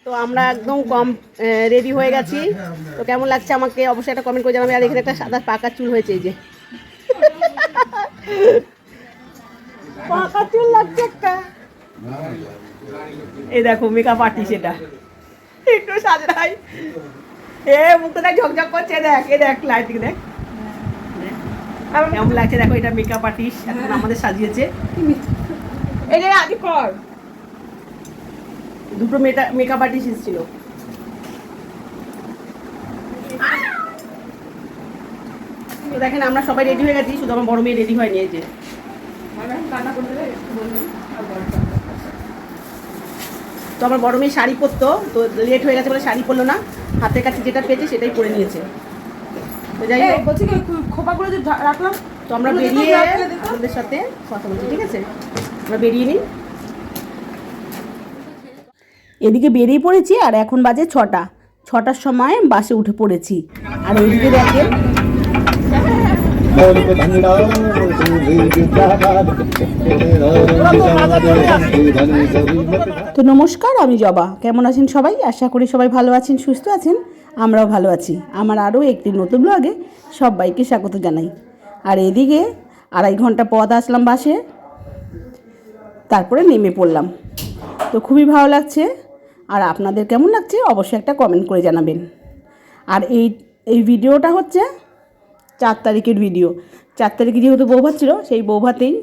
তো আমরা একদম কম রেডি হয়ে গেছি। তো কেমন লাগছে আমাকে অবশ্যই একটা কমেন্ট করে জানাবে। আর এখানে একটা সাদা পাকা চুল হয়েছে, এই যে পাকা চুল লাগছে একটা। এই দেখো মেকআপ আর্টিস্ট, এটা একটু সাজাই মুখটা দেখ ঝকঝক করছে, দেখ এই দেখ লাইটিং দেখ কেমন লাগছে। দেখো এটা মেকআপ আর্টিস্ট এখন আমাদের সাজিয়েছে। এই যে আদি কর, দুটো মেকআপ আর্টিস্ট এসেছিল। তো দেখেন আমরা সবাই রেডি হয়ে গেছি, শুধু আমার বড় মেয়ে রেডি হয়নি। এই যে তো আমার বড় মেয়ে শাড়ি পরতো, তো লেট হয়ে গেছে বলে শাড়ি পরলো না, হাতের কাছে যেটা পেয়েছে সেটাই পরে নিয়েছে। তো যাই হোক বলছি কি খোপাগুলো যে রাখলাম, তো আমরা বেরিয়ে আপনাদের সাথে কথা বলছি, ঠিক আছে? আমরা বেরিয়ে নিই। এদিকে বেরিয়ে পড়েছি আর এখন বাজে 6টার সময় বাসে উঠে পড়েছি। আর এইদিকে দেখেন তো নমস্কার, আমি জবা। কেমন আছেন সবাই? আশা করি সবাই ভালো আছেন, সুস্থ আছেন। আমরাও ভালো আছি। আমার আরও একটি নতুন ব্লগে সবাইকে স্বাগত জানাই। আর এদিকে 2.5 ঘন্টা পথ আসলাম বাসে, তারপরে নেমে পড়লাম। তো খুবই ভালো লাগছে। আর আপনাদের কেমন লাগছে অবশ্যই একটা কমেন্ট করে জানাবেন। আর এই ভিডিওটা হচ্ছে 4 তারিখের ভিডিও। 4 তারিখে যেহেতু বৌভাত ছিল, সেই বৌভাতেই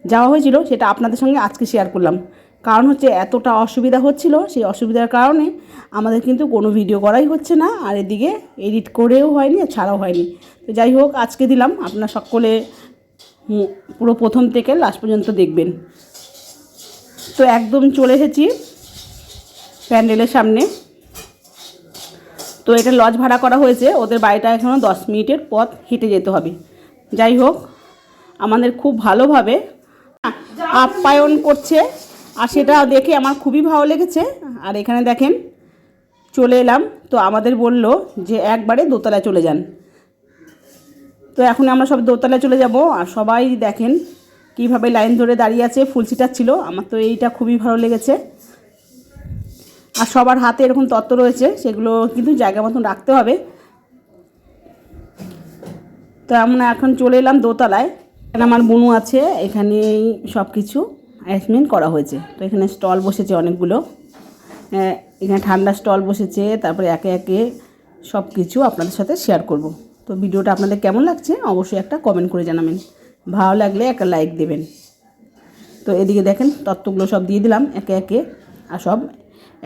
যাওয়া হয়েছিল, সেটা আপনাদের সঙ্গে আজকে শেয়ার করলাম। কারণ হচ্ছে এতটা অসুবিধা হচ্ছিল, সেই অসুবিধার কারণে আমাদের কিন্তু কোনো ভিডিও করাই হচ্ছে না। আর এদিকে এডিট করেও হয়নি, ছাড়াও হয়নি। তো যাই হোক আজকে দিলাম, আপনারা সকলে পুরো প্রথম থেকে লাস্ট পর্যন্ত দেখবেন। তো একদম চলে এসেছি প্যান্ডেলের সামনে। তো এটা লজ ভাড়া করা হয়েছে, ওদের বাড়িটা এখনও 10 মিনিটের পথ হেঁটে যেতে হবে। যাই হোক আমাদের খুব ভালোভাবে আপ্যায়ন করছে, আর সেটা দেখে আমার খুবই ভালো লেগেছে। আর এখানে দেখেন চলে এলাম, তো আমাদের বলল যে একবারে দোতলায় চলে যান। তো এখন আমরা সব দোতলায় চলে যাব। আর সবাই দেখেন কীভাবে লাইন ধরে দাঁড়িয়ে আছে, ফুল সিটার ছিল। আমার তো এইটা খুবই ভালো লেগেছে। আর সবার হাতে এরকম তত্ত্ব রয়েছে, সেগুলো কিন্তু জায়গা মতন রাখতে হবে। তো আমরা এখন চলে এলাম দোতলায়। এখানে আমার বুনু আছে, এখানেই সব কিছু অ্যারেঞ্জমেন্ট করা হয়েছে। তো এখানে স্টল বসেছে অনেকগুলো, এখানে ঠান্ডা স্টল বসেছে। তারপরে একে একে সব কিছু আপনাদের সাথে শেয়ার করব। তো ভিডিওটা আপনাদের কেমন লাগছে অবশ্যই একটা কমেন্ট করে জানাবেন। ভালো লাগলে একটা লাইক দেবেন। তো এদিকে দেখেন তত্ত্বগুলো সব দিয়ে দিলাম একে একে, আর সব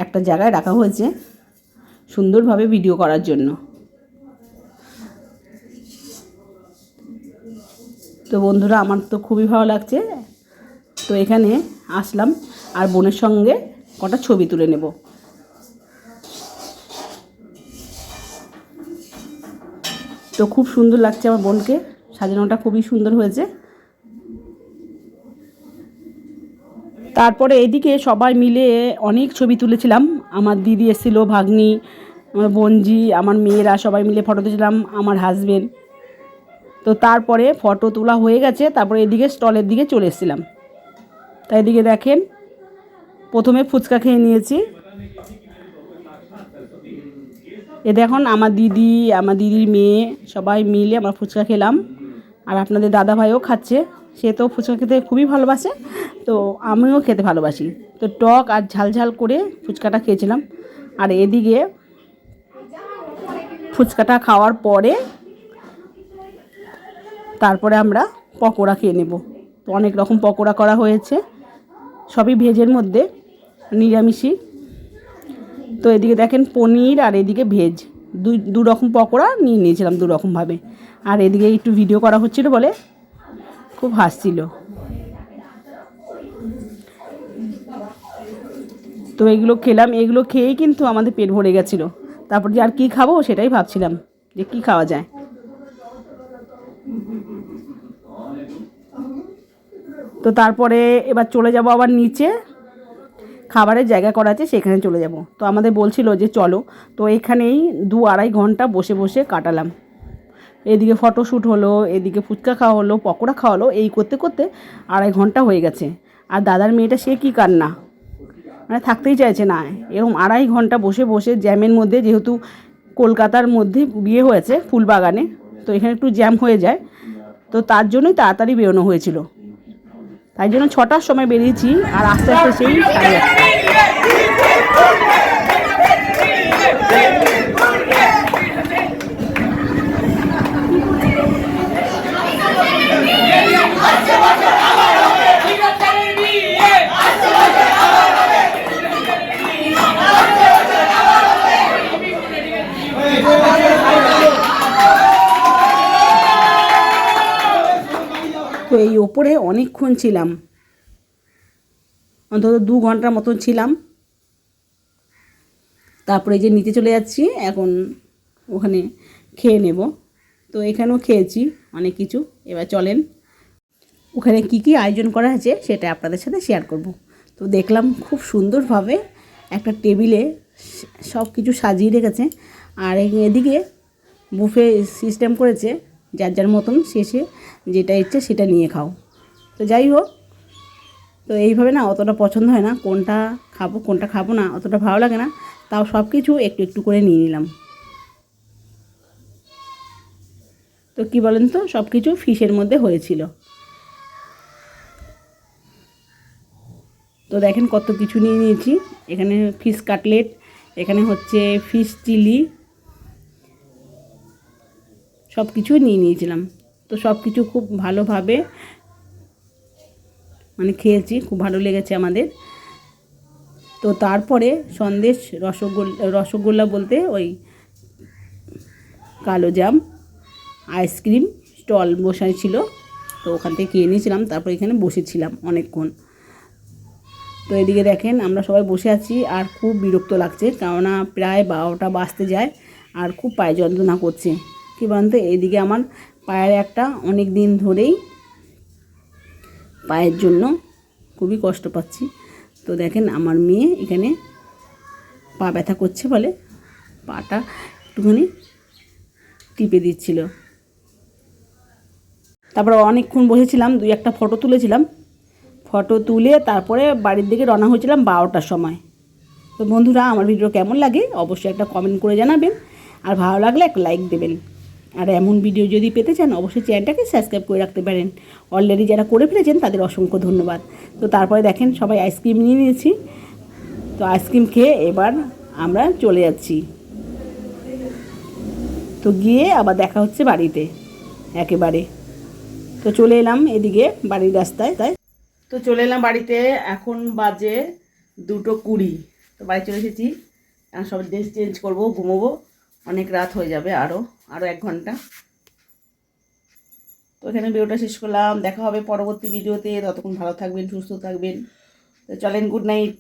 একটা জায়গায় রাখা হয়েছে সুন্দরভাবে ভিডিও করার জন্য। তো বন্ধুরা আমার তো খুবই ভালো লাগছে। তো এখানে আসলাম আর বোনের সঙ্গে কটা ছবি তুলে নেব। তো খুব সুন্দর লাগছে আমার বোনকে, সাজানোটা খুবই সুন্দর হয়েছে। তারপরে এদিকে সবাই মিলে অনেক ছবি তুলেছিলাম। আমার দিদি এসেছিলো, ভাগ্নি, আমার বোনজি, আমার মেয়েরা সবাই মিলে ফটো তুলেছিলাম, আমার হাজবেন্ড। তো তারপরে ফটো তোলা হয়ে গেছে, তারপরে এদিকে স্টলের দিকে চলে এসেছিলাম। তাই এদিকে দেখেন প্রথমে ফুচকা খেয়ে নিয়েছি। এ দেখুন আমার দিদি, আমার দিদির মেয়ে সবাই মিলে আমরা ফুচকা খেলাম। আর আপনাদের দাদা ভাইও খাচ্ছে, সে তো ফুচকা খেতে খুবই ভালোবাসে, তো আমিও খেতে ভালোবাসি। তো টক আর ঝাল ঝাল করে ফুচকাটা খেয়েছিলাম। আর এদিকে ফুচকাটা খাওয়ার পরে তারপরে আমরা পকোড়া খেয়ে নেব। তো অনেক রকম পকোড়া করা হয়েছে, সবই ভেজের মধ্যে, নিরামিষই। তো এদিকে দেখেন পনির আর এদিকে ভেজ, দু রকম পকোড়া নিয়ে নিয়েছিলাম 2 রকমভাবে। আর এদিকে একটু ভিডিও করা হচ্ছিল বলে খুব হাসছিল। তো এগুলো খেলাম, এগুলো খেয়েই কিন্তু আমাদের পেট ভরে গেছিলো। তারপর যে আর কী খাবো সেটাই ভাবছিলাম যে কী খাওয়া যায়। তো তারপরে এবার চলে যাব আবার নিচে, খাবারের জায়গা করা আছে সেখানে চলে যাব। তো আমাদের বলছিল যে চলো, তো এখানেই 2-2.5 ঘন্টা বসে বসে কাটালাম। এদিকে ফটোশ্যুট হলো, এদিকে ফুচকা খাওয়া হলো, পকোড়া খাওয়া হলো, এই করতে করতে 2.5 ঘন্টা হয়ে গেছে। আর দাদার মেয়েটা সে কী কান্না, মানে থাকতেই চাইছে না। এরকম 2.5 ঘন্টা বসে বসে জ্যামের মধ্যে, যেহেতু কলকাতার মধ্যে বিয়ে হয়েছে ফুলবাগানে, তো এখানে একটু জ্যাম হয়ে যায়, তো তার জন্যই তাড়াতাড়ি বেরোনো হয়েছিল। তাই জন্য 6টার সময় বেরিয়েছি, আর আস্তে আস্তে সেই 8:30। তো এই ওপরে অনেকক্ষণ ছিলাম, অন্তত 2 ঘন্টার মতন ছিলাম। তারপরে যে নিচে চলে যাচ্ছি, এখন ওখানে খেয়ে নেব। তো এখানেও খেয়েছি অনেক কিছু। এবার চলেন ওখানে কি কি আয়োজন করা আছে সেটা আপনাদের সাথে শেয়ার করব। তো দেখলাম খুব সুন্দরভাবে একটা টেবিলে সব কিছু সাজিয়ে রেখেছে, আর এদিকে বুফে সিস্টেম করেছে, যার যার মতন শেষে যেটা ইচ্ছে সেটা নিয়ে খাও। তো যাই হোক, তো এইভাবে না অতটা পছন্দ হয় না, কোনটা খাবো কোনটা খাবো না অতটা ভালো লাগে না, তাও সব কিছু একটু একটু করে নিয়ে নিলাম। তো কি বলেন তো, সব কিছু ফিশের মধ্যে হয়েছিল। তো দেখেন কত কিছু নিয়ে নিয়েছি। এখানে ফিশ কাটলেট, এখানে হচ্ছে ফিশ চিলি, সব কিছুই নিয়ে নিয়েছিলাম। তো সব কিছু খুব ভালোভাবে মানে খেয়েছি, খুব ভালো লেগেছে আমাদের। তো তারপরে সন্দেশ, রসগোল্লা বলতে ওই কালো জাম, আইসক্রিম স্টল বসাই ছিল, তো ওখান থেকে কিনে নিয়েছিলাম। তারপর এখানে বসেছিলাম অনেকক্ষণ। তো এদিকে দেখেন আমরা সবাই বসে আছি, আর খুব বিরক্ত লাগছে, কেননা প্রায় 12টা বাজতে যায়, আর খুব পায়ে যন্ত্রণা করছে। কী বলেন তো, এদিকে আমার পায়ের একটা অনেক দিন ধরেই পায়ের জন্য খুবই কষ্ট পাচ্ছি। তো দেখেন আমার মেয়ে এখানে পা ব্যথা করছে বলে পাটা একটুখানি টিপে দিচ্ছিল। তারপরে অনেকক্ষণ বসেছিলাম, 2-1টা ফটো তুলেছিলাম। ফটো তুলে তারপরে বাড়ির দিকে রওনা হয়েছিলাম 12টার সময়। তো বন্ধুরা, আমার ভিডিও কেমন লাগে অবশ্যই একটা কমেন্ট করে জানাবেন, আর ভালো লাগলে একটা লাইক দেবেন। আর এমন ভিডিও যদি পেতে চান অবশ্যই চ্যানেলটাকে সাবস্ক্রাইব করে রাখতে পারেন। অলরেডি যারা করে ফেলেছেন তাদের অসংখ্য ধন্যবাদ। তো তারপরে দেখেন সবাই আইসক্রিম নিয়ে নিয়েছি। তো আইসক্রিম খেয়ে এবার আমরা চলে যাচ্ছি। তো গিয়ে আবার দেখা হচ্ছে বাড়িতে একেবারে। তো চলে এলাম এদিকে বাড়ির রাস্তায়। তো চলে এলাম বাড়িতে, এখন বাজে 2:20। তো বাড়ি চলে এসেছি, এখন সব ড্রেস চেঞ্জ করবো, ঘুমোবো, অনেক রাত হয়ে যাবে, আরও 1 ঘন্টা। তো এখানে ভিডিওটা শেষ করলাম, দেখা হবে পরবর্তী ভিডিওতে। ততক্ষণ ভালো থাকবেন, সুস্থ থাকবেন। তো চলেন, গুড নাইট।